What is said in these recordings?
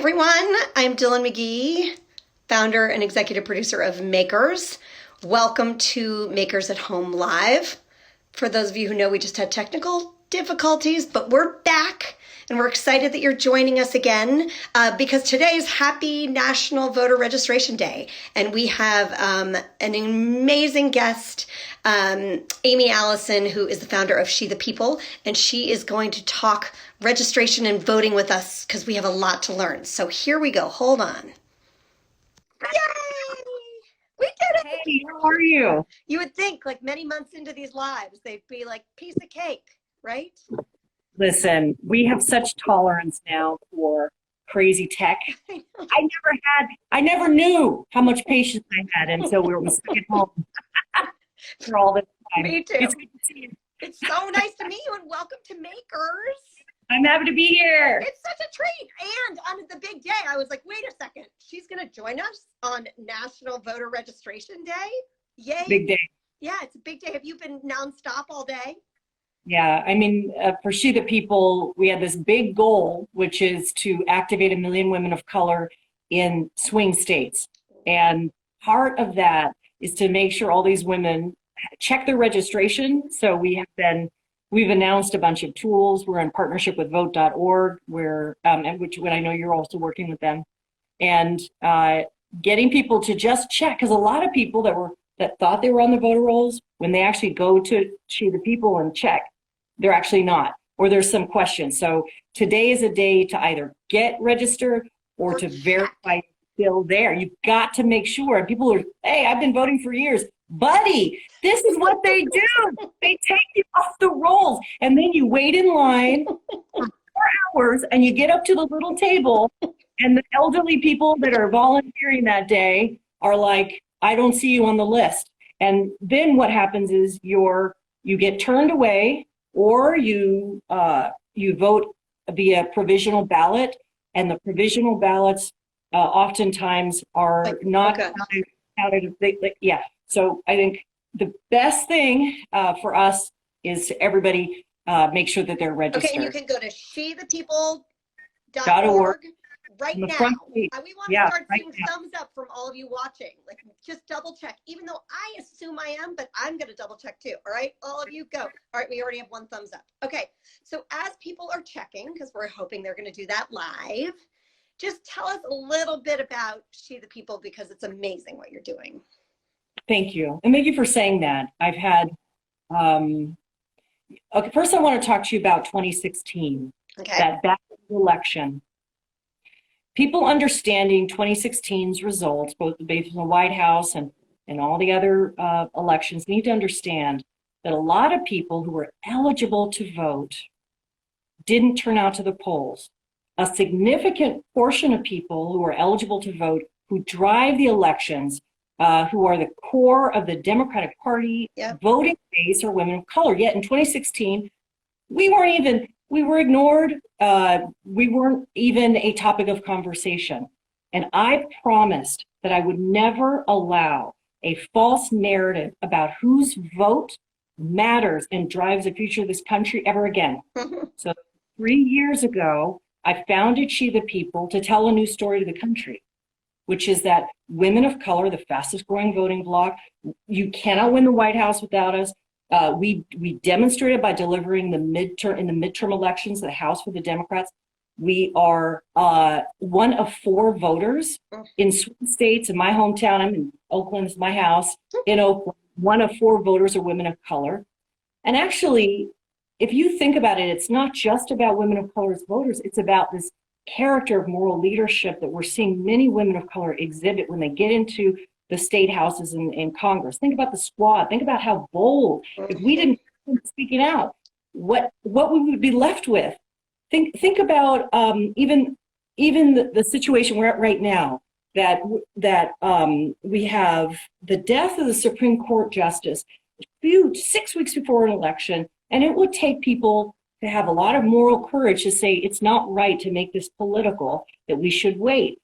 everyone. I'm Dyllan McGee, founder and executive producer of Makers. Welcome to Makers at Home Live. For those of you who know, we just had technical difficulties, but we're back and we're excited that you're joining us again because today is Happy National Voter Registration Day. And we have an amazing guest, Aimee Allison, who is the founder of She the People, and she is going to talk registration and voting with us because we have a lot to learn. So here we go. Hold on. Yay! We did it! Hey, how are you? You would think, like, many months into these lives, they'd be like piece of cake, right? Listen, we have such tolerance now for crazy tech. I never knew how much patience I had until we were stuck at home for all this time. Me too. It's good to see you. It's so nice to meet you and welcome to Makers. I'm happy to be here. It's such a treat. And on the big day, I was like, wait a second, she's going to join us on National Voter Registration Day? Yay. Big day. Yeah, it's a big day. Have you been nonstop all day? Yeah, I mean, for She the People, we had this big goal, which is to activate 1 million women of color in swing states. And part of that is to make sure all these women check their registration. So we've announced a bunch of tools. We're in partnership with vote.org, where which I know you're also working with them, and getting people to just check, because a lot of people that thought they were on the voter rolls, when they actually go to She the People and check, they're actually not, or there's some questions. So today is a day to either get registered or to verify you're still there. You've got to make sure. And people are, hey, I've been voting for years. Buddy, this is what they do. They take you off the rolls, and then you wait in line for 4 hours, and you get up to the little table, and the elderly people that are volunteering that day are like, I don't see you on the list. And then what happens is you get turned away, or you vote via provisional ballot, and the provisional ballots oftentimes are not counted. Yeah. So I think the best thing for us is to everybody make sure that they're registered. Okay, and you can go to shethepeople.org right now. We want to start seeing thumbs up from all of you watching. Like, just double check, even though I assume I am, but I'm going to double check too. All right, all of you go. All right, we already have 1 thumbs up. Okay, so as people are checking, because we're hoping they're going to do that live, just tell us a little bit about She the People, because it's amazing what you're doing. Thank you. And thank you for saying that. I've had, okay, first I want to talk to you about 2016, that back election. People understanding 2016's results, both based on the White House and all the other elections, need to understand that a lot of people who were eligible to vote didn't turn out to the polls. A significant portion of people who are eligible to vote, who drive the elections, who are the core of the Democratic Party voting base, are women of color. Yet in 2016, we were ignored. We weren't even a topic of conversation. And I promised that I would never allow a false narrative about whose vote matters and drives the future of this country ever again. So 3 years ago, I founded She the People to tell a new story to the country, which is that women of color, the fastest growing voting bloc, you cannot win the White House without us. We demonstrated by delivering in the midterm elections, the House for the Democrats. We are 1 of 4 voters in swing states. In my hometown, I'm in Oakland, is my house. In Oakland, 1 of 4 voters are women of color. And actually, if you think about it, it's not just about women of color as voters. It's about this character of moral leadership that we're seeing many women of color exhibit when they get into the state houses and Congress. Think about the squad. Think about how bold. If we didn't speaking out, what we would be left with. Think about even the situation we're at right now. That we have the death of the Supreme Court justice 6 weeks before an election, and it would take people to have a lot of moral courage to say it's not right to make this political, that we should wait.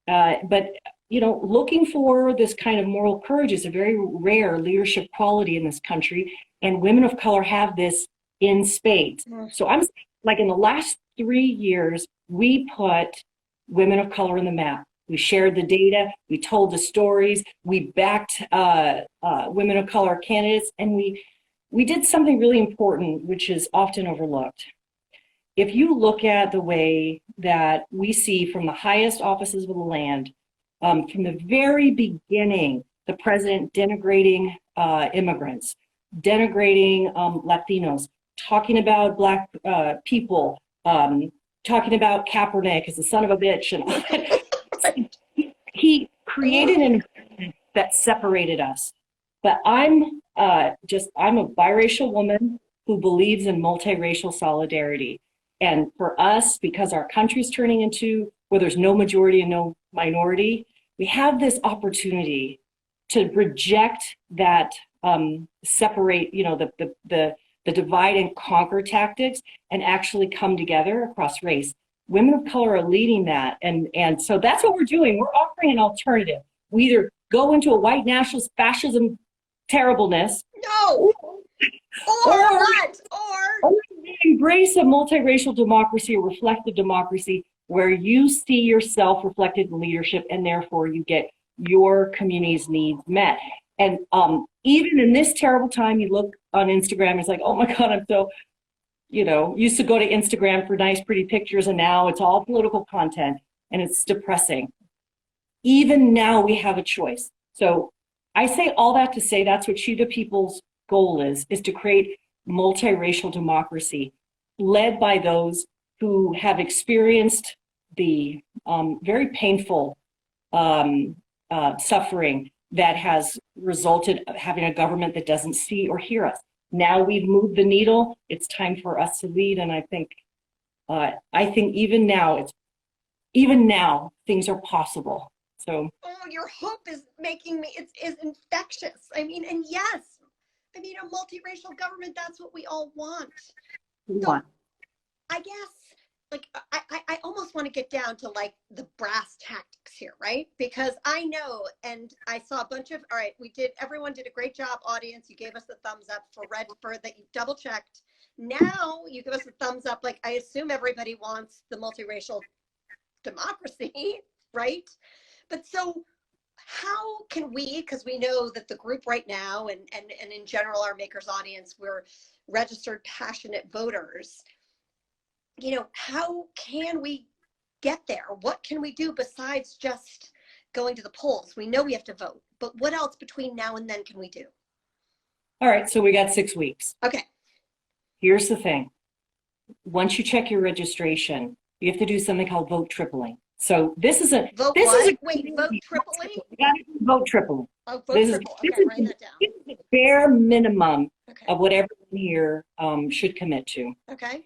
But looking for this kind of moral courage is a very rare leadership quality in this country, and women of color have this in spades. So I'm like, in the last 3 years, we put women of color in the map. We shared the data, we told the stories, we backed women of color candidates, and we did something really important, which is often overlooked. If you look at the way that we see from the highest offices of the land, from the very beginning, the president denigrating immigrants, denigrating Latinos, talking about Black people, talking about Kaepernick as the son of a bitch, and he created an environment that separated us. But I'm a biracial woman who believes in multiracial solidarity. And for us, because our country's turning into where there's no majority and no minority, we have this opportunity to reject that separate, the divide and conquer tactics, and actually come together across race. Women of color are leading that. And so that's what we're doing. We're offering an alternative. We either go into a white nationalist fascism terribleness. No. Or what? Or we embrace a multiracial democracy, a reflective democracy, where you see yourself reflected in leadership, and therefore you get your community's needs met. And even in this terrible time, you look on Instagram, it's like, oh my God, I'm so, used to go to Instagram for nice, pretty pictures, and now it's all political content, and it's depressing. Even now we have a choice. So I say all that to say that's what She the People's goal is to create multiracial democracy led by those who have experienced the very painful suffering that has resulted of having a government that doesn't see or hear us. Now we've moved the needle. It's time for us to lead, and I think even now things are possible. So. Oh, your hope is making me. It's infectious. I mean, and yes, a multiracial government. That's what we all want. So, I guess, like, I almost want to get down to like the brass tactics here, right? Because I know, and I saw a bunch of, all right, everyone did a great job, audience. You gave us the thumbs up for that you double checked. Now you give us a thumbs up. Like, I assume everybody wants the multiracial democracy, right? But so how can we, because we know that the group right now and in general, our Makers audience, we're registered passionate voters, how can we get there? What can we do besides just going to the polls? We know we have to vote, but what else between now and then can we do? All right, so we got 6 weeks. Okay. Here's the thing. Once you check your registration, you have to do something called vote tripling. So this is a vote this what? is a Wait, vote tripling? You got to vote tripling. Oh, vote triple. Okay, write that down. This is the bare minimum of what everyone here should commit to. Okay.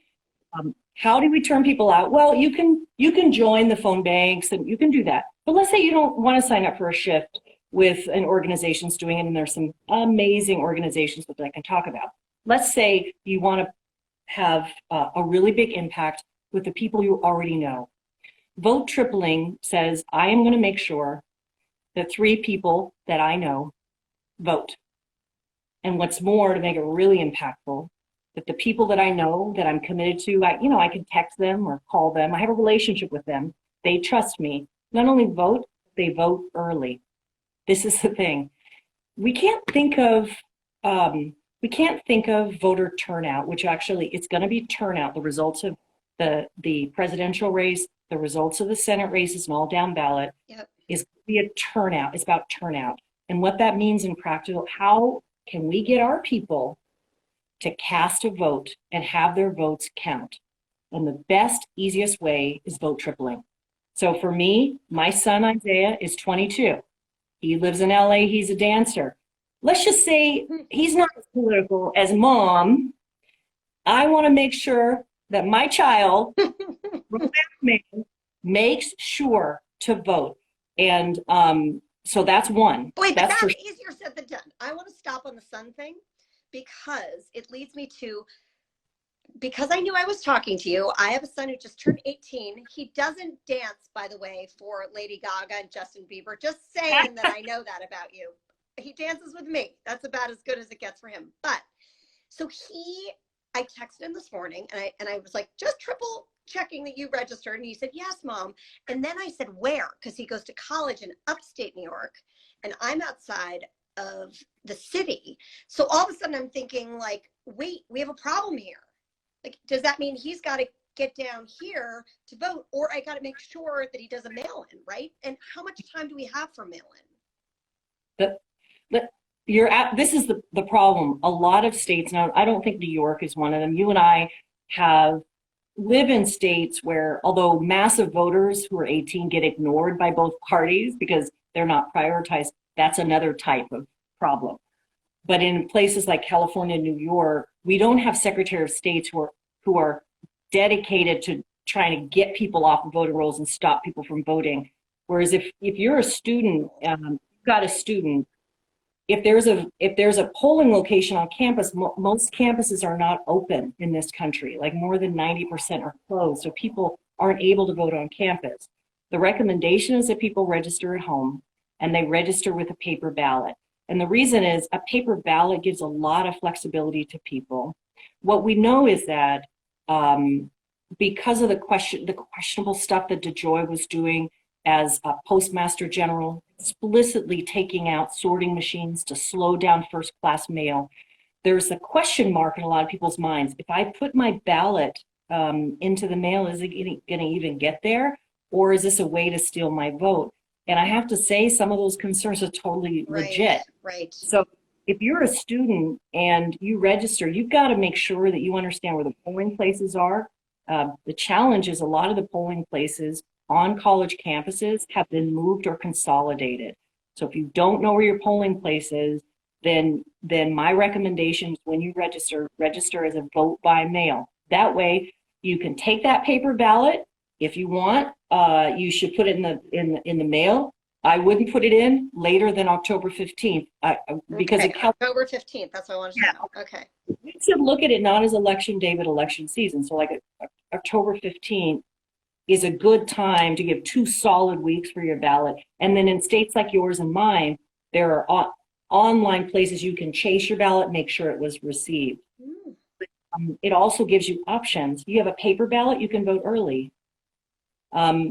How do we turn people out? Well, you can join the phone banks and you can do that. But let's say you don't want to sign up for a shift with an organization's doing it, and there's some amazing organizations that I can talk about. Let's say you want to have a really big impact with the people you already know. Vote tripling says, I am going to make sure that 3 people that I know vote. And what's more, to make it really impactful, that the people that I know that I'm committed to, I can text them or call them. I have a relationship with them. They trust me. Not only vote, they vote early. This is the thing. We can't think of voter turnout, which actually it's going to be turnout. The results of the presidential race, the results of the Senate races, and all down ballot is going to be a turnout. It's about turnout. And what that means in practical, how can we get our people to cast a vote and have their votes count? And the best, easiest way is vote tripling. So for me, my son Isaiah is 22. He lives in LA, he's a dancer. Let's just say he's not as political as mom. I want to make sure that my child makes sure to vote. And so that's one. Wait, that's but that's easier said than done. I want to stop on the son thing because it leads me to, because I knew I was talking to you, I have a son who just turned 18. He doesn't dance, by the way, for Lady Gaga and Justin Bieber. Just saying that I know that about you. He dances with me. That's about as good as it gets for him. But so I texted him this morning and I was like, just triple checking that you registered. And he said, yes, Mom. And then I said, where? Because he goes to college in upstate New York, and I'm outside of the city. So all of a sudden I'm thinking, like, wait, we have a problem here. Like, does that mean he's got to get down here to vote, or I got to make sure that he does a mail-in, right? And how much time do we have for mail-in? This is the problem. A lot of states, now I don't think New York is one of them. You and I live in states where, although massive voters who are 18 get ignored by both parties because they're not prioritized, that's another type of problem. But in places like California and New York, we don't have Secretary of States who are dedicated to trying to get people off the voting rolls and stop people from voting. Whereas if you're a student, you've got a student, if there's a polling location on campus, most campuses are not open in this country. Like more than 90% are closed, so people aren't able to vote on campus. The recommendation is that people register at home, and they register with a paper ballot. And the reason is a paper ballot gives a lot of flexibility to people. What we know is that because of the questionable stuff that DeJoy was doing as a postmaster general, explicitly taking out sorting machines to slow down first-class mail, there's a question mark in a lot of people's minds. If I put my ballot into the mail, is it going to even get there? Or is this a way to steal my vote? And I have to say, some of those concerns are totally legit. Right. So if you're a student and you register, you've got to make sure that you understand where the polling places are. The challenge is a lot of the polling places on college campuses have been moved or consolidated. So if you don't know where your polling place is, then my recommendation is when you register as a vote by mail. That way you can take that paper ballot. If you want, you should put it in the mail. I wouldn't put it in later than October 15th because October 15th. That's what I wanted to know. Okay. We should look at it not as election day, but election season. So like October 15th is a good time to give 2 solid weeks for your ballot. And then in states like yours and mine, there are online places you can chase your ballot, make sure it was received. It also gives you options. You have a paper ballot, you can vote early.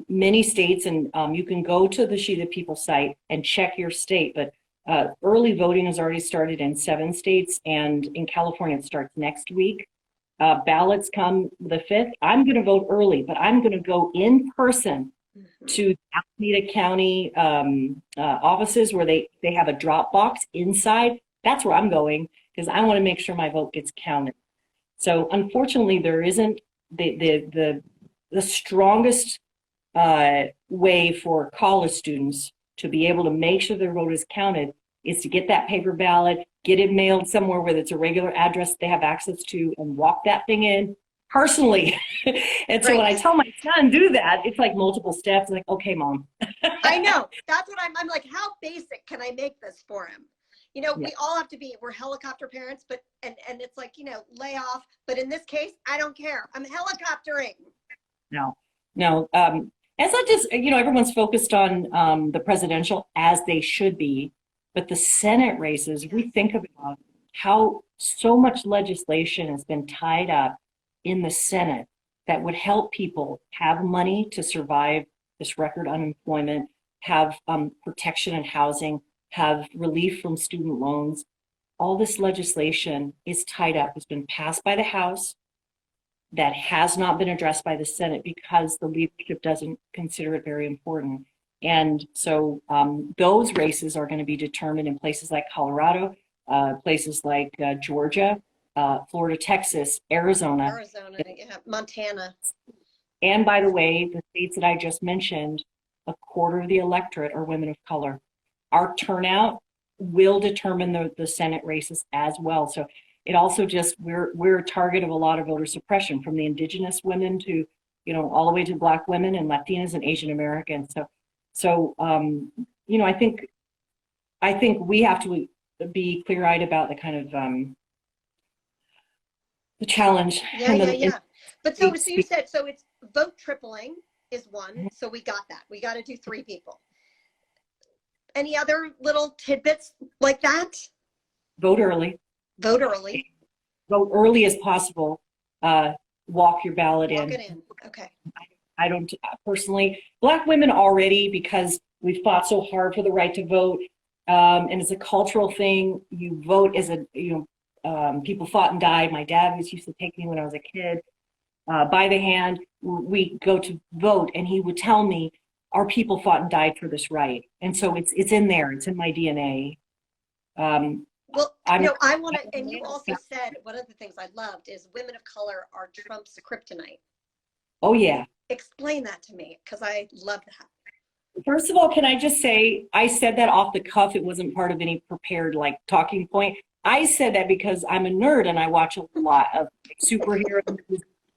Many states, and you can go to the She the People site and check your state, but early voting has already started in 7 states, and in California it starts next week. Ballots come the 5th. I'm going to vote early, but I'm going to go in person to Alameda County offices where they have a drop box inside. That's where I'm going because I want to make sure my vote gets counted. So unfortunately, there isn't the strongest way for college students to be able to make sure their vote is counted is to get that paper ballot, get it mailed somewhere where it's a regular address they have access to, and walk that thing in personally. And so when I tell my son do that, it's like multiple steps. Like, okay, Mom. I know. That's what I'm like, how basic can I make this for him? You know, we all have to we're helicopter parents, but, and it's like, you know, lay off. But in this case, I don't care. I'm helicoptering. No. It's not just, you know, everyone's focused on the presidential, as they should be. But the Senate races, we think about how so much legislation has been tied up in the Senate that would help people have money to survive this record unemployment, have protection in housing, have relief from student loans. All this legislation is tied up. It's been passed by the House that has not been addressed by the Senate because the leadership doesn't consider it very important. And so those races are going to be determined in places like Colorado, places like Georgia, Florida, Texas, Arizona, Montana. And by the way, the states that I just mentioned, a quarter of the electorate are women of color. Our turnout will determine the Senate races as well. So it also just, we're a target of a lot of voter suppression, from the indigenous women to, you know, all the way to Black women and Latinas and Asian Americans. So, you know, I think we have to be clear-eyed about the kind of the challenge. But so you said, so it's vote tripling is one. So we got that. We got to do 3 people. Any other little tidbits like that? Vote early. Vote early. Vote early as possible. walk your ballot in. Walk it in. Okay. I don't personally. Black women already, because we fought so hard for the right to vote, and it's a cultural thing. You vote as a, people fought and died. My dad used to take me when I was a kid by the hand. We go to vote, and he would tell me, our people fought and died for this right. And so it's in there. It's in my DNA. Well, I want to, and you also said one of the things I loved is women of color are Trump's kryptonite. Oh, yeah. Explain that to me, because I love that. First of all, can I just say, I said that off the cuff. It wasn't part of any prepared talking point. I said that because I'm a nerd and I watch a lot of superheroes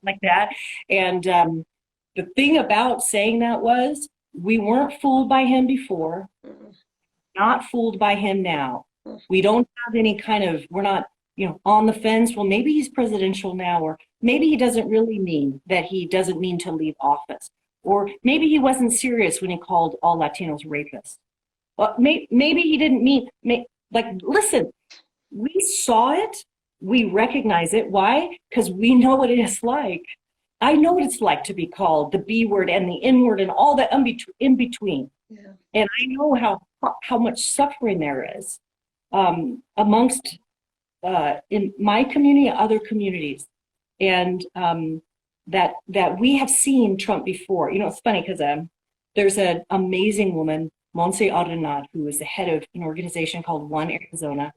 like that. And the thing about saying that was, we weren't fooled by him before, not fooled by him now. We don't have any kind of, we're not, on the fence. Well, maybe he's presidential now, or maybe he doesn't really mean that he doesn't mean to leave office. Or maybe he wasn't serious when he called all Latinos rapists. Well, maybe he didn't mean, listen, we saw it, we recognize it. Why? Because we know what it is like. I know what it's like to be called the B word and the N word and all that in between. Yeah. And I know how much suffering there is amongst in my community and other communities. And that we have seen Trump before. It's funny because there's an amazing woman, Montse Arenat, who is the head of an organization called One Arizona.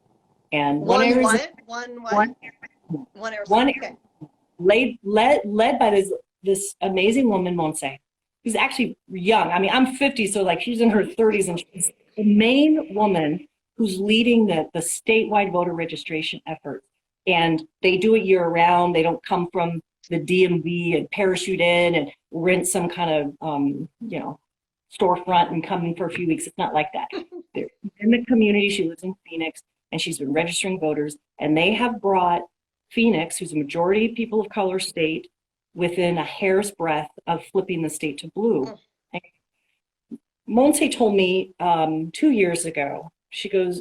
And One Arizona. Okay. Led by this amazing woman, Montse, who's actually young. I mean, I'm 50, so she's in her 30s, and she's the main woman who's leading the statewide voter registration effort. And they do it year round. They don't come from the DMV and parachute in and rent some kind of, storefront and come in for a few weeks. It's not like that. They're in the community. She lives in Phoenix, and she's been registering voters. And they have brought Phoenix, who's a majority people of color state, within a hair's breadth of flipping the state to blue. Montse told me 2 years ago, she goes,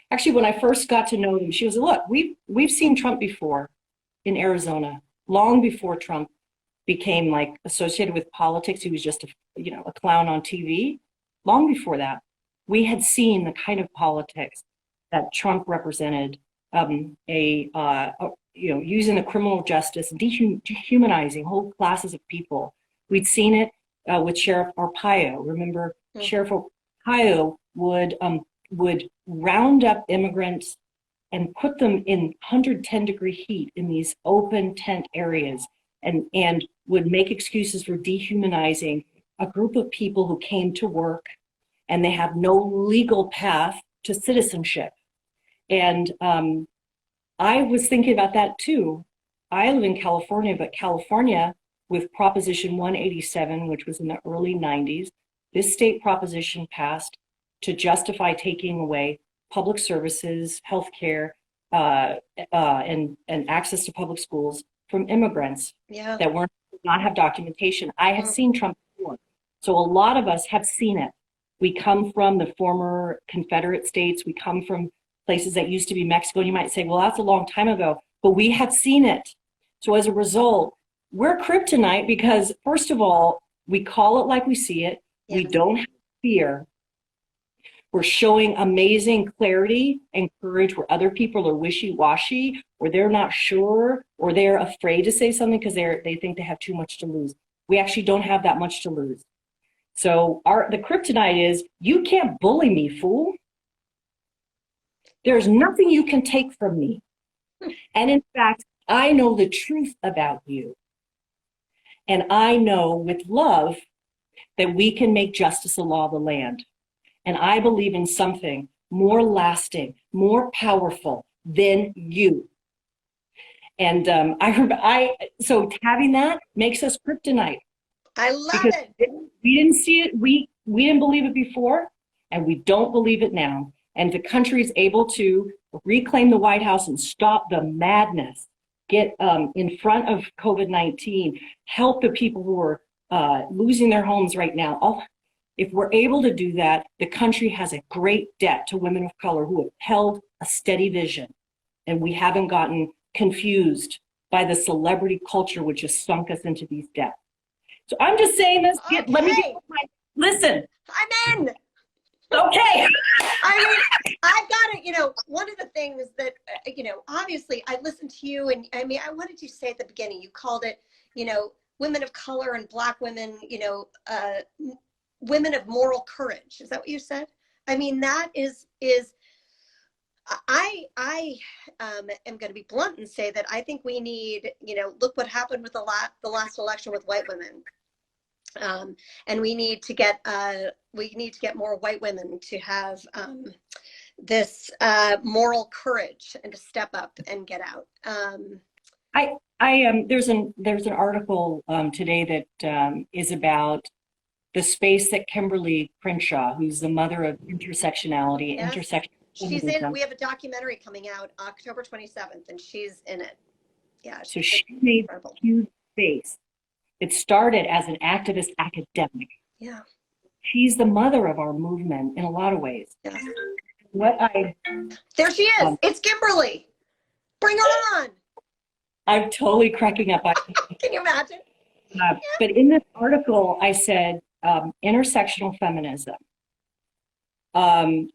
actually, when I first got to know them, she goes, look, we've seen Trump before in Arizona, long before Trump became associated with politics. He was just a clown on TV. Long before that, we had seen the kind of politics that Trump represented, using the criminal justice, dehumanizing whole classes of people. We'd seen it with Sheriff Arpaio. Remember, Sheriff Arpaio would round up immigrants and put them in 110-degree heat in these open tent areas, and would make excuses for dehumanizing a group of people who came to work and they have no legal path to citizenship. And I was thinking about that too. I live in California, but California, with Proposition 187, which was in the early 90s, this state proposition passed to justify taking away public services, healthcare, and access to public schools from immigrants that did not have documentation. I have seen Trump before. So a lot of us have seen it. We come from the former Confederate states. We come from places that used to be Mexico. And you might say, well, that's a long time ago, but we have seen it. So as a result, we're kryptonite because, first of all, we call it like we see it. Yeah. We don't have fear. We're showing amazing clarity and courage where other people are wishy-washy, or they're not sure, or they're afraid to say something because they think they have too much to lose. We actually don't have that much to lose. So the kryptonite is, you can't bully me, fool. There's nothing you can take from me. And in fact, I know the truth about you. And I know with love that we can make justice a law of the land. And I believe in something more lasting, more powerful than you. And so having that makes us kryptonite. I love it. We didn't see it. We didn't believe it before, and we don't believe it now. And the country is able to reclaim the White House and stop the madness, get in front of COVID-19, help the people who are losing their homes right now. If we're able to do that, the country has a great debt to women of color who have held a steady vision, and we haven't gotten confused by the celebrity culture, which has sunk us into these depths. So I'm just saying this. Okay. Let me get my, listen. I'm in. Okay. I mean, I've got it. You know, one of the things that, you know, obviously I listened to you, and I mean, what did you say at the beginning? You called it, you know, women of color and Black women, you know, women of moral courage. Is that what you said? I mean, that is I am going to be blunt and say that I think we need, you know, look what happened with the last election with white women. And we need to get more white women to have this moral courage and to step up and get out. There's an article today that is about the space that Kimberly Crenshaw, who's the mother of intersectionality, yes. She's in. We have a documentary coming out October 27th, and she's in it. Yeah. So she made a huge space. It started as an activist academic. Yeah. She's the mother of our movement in a lot of ways. Yeah. There she is. It's Kimberly. Bring her on. I'm totally cracking up. Can you imagine? But in this article, I said intersectional feminism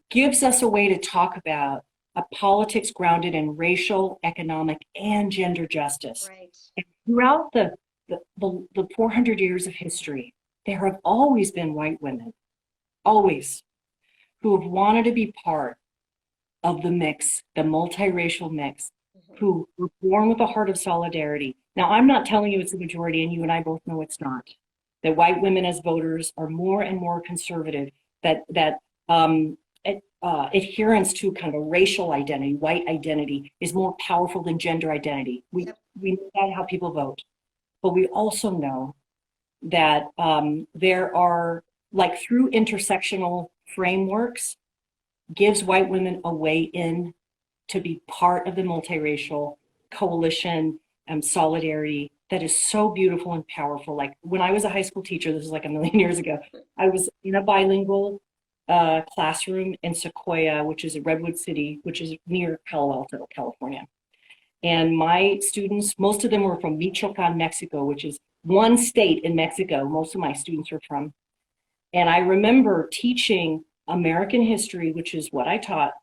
gives us a way to talk about a politics grounded in racial, economic, and gender justice. Right. And throughout the 400 years of history, there have always been white women, always, who have wanted to be part of the mix, the multiracial mix, who were born with a heart of solidarity. Now, I'm not telling you it's the majority, and you and I both know it's not. That white women as voters are more and more conservative, that adherence to kind of racial identity, white identity, is more powerful than gender identity. We know that how people vote. But we also know that there are, like, through intersectional frameworks, gives white women a way in to be part of the multiracial coalition and solidarity that is so beautiful and powerful. Like, when I was a high school teacher, this is like a million years ago, I was in a bilingual classroom in Sequoia, which is a Redwood City, which is near Palo Alto, California. And my students, most of them were from Michoacan, Mexico, which is one state in Mexico. Most of my students are from. And I remember teaching American history, which is what I taught,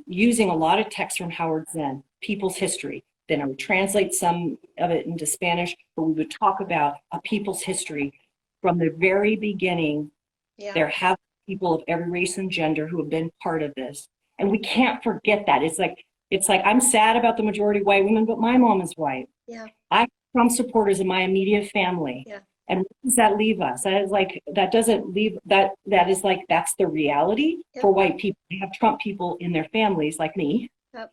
using a lot of texts from Howard Zinn, people's history. Then I would translate some of it into Spanish, but we would talk about a people's history from the very beginning. Yeah. There have people of every race and gender who have been part of this. And we can't forget that. It's like I'm sad about the majority of white women, but my mom is white. Yeah. I have Trump supporters in my immediate family. Yeah. And where does that leave us? That doesn't leave, that is like, that's the reality. Yep. For white people. They have Trump people in their families like me. Yep.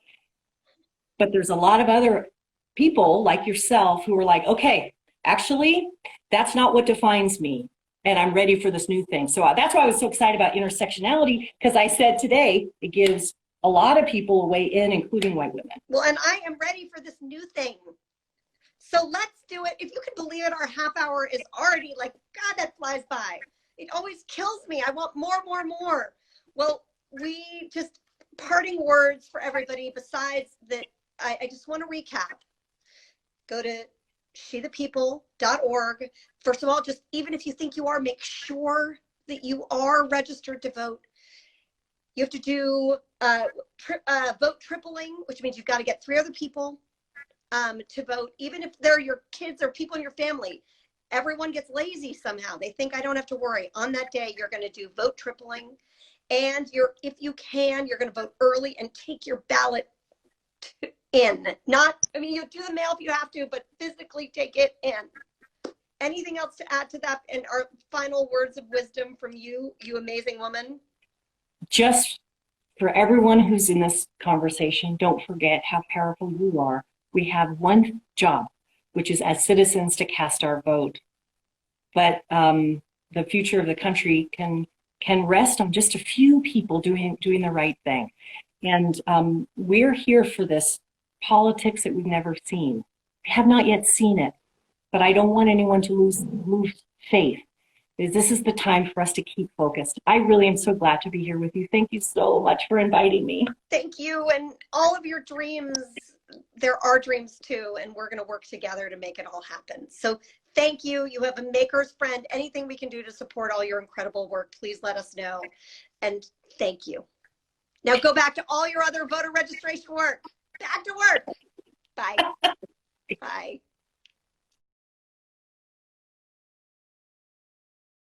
But there's a lot of other people like yourself who are like, okay, actually, that's not what defines me. And I'm ready for this new thing. So that's why I was so excited about intersectionality, because I said today, it gives a lot of people a way in, including white women. Well, and I am ready for this new thing. So let's do it. If you can believe it, our half hour is already like, God, that flies by. It always kills me. I want more, more, more. Well, we just parting words for everybody besides that. I just want to recap. Go to shethepeople.org. First of all, just even if you think you are, make sure that you are registered to vote. You have to do vote tripling, which means you've got to get 3 other people to vote, even if they're your kids or people in your family. Everyone gets lazy somehow. They think I don't have to worry. On that day, you're going to do vote tripling. And if you can, you're going to vote early and take your ballot in. You do the mail if you have to, but physically take it in. Anything else to add to that? And our final words of wisdom from you amazing woman? Just for everyone who's in this conversation, don't forget how powerful you are. We have one job, which is as citizens to cast our vote. But the future of the country can rest on just a few people doing the right thing. And we're here for this politics that we've never seen. We have not yet seen it, but I don't want anyone to lose faith. This is the time for us to keep focused. I really am so glad to be here with you. Thank you so much for inviting me. Thank you. And all of your dreams, they're our dreams too, and we're going to work together to make it all happen. So thank you. You have a Makers friend. Anything we can do to support all your incredible work, please let us know. And thank you. Now go back to all your other voter registration work. Back to work. Bye. Bye.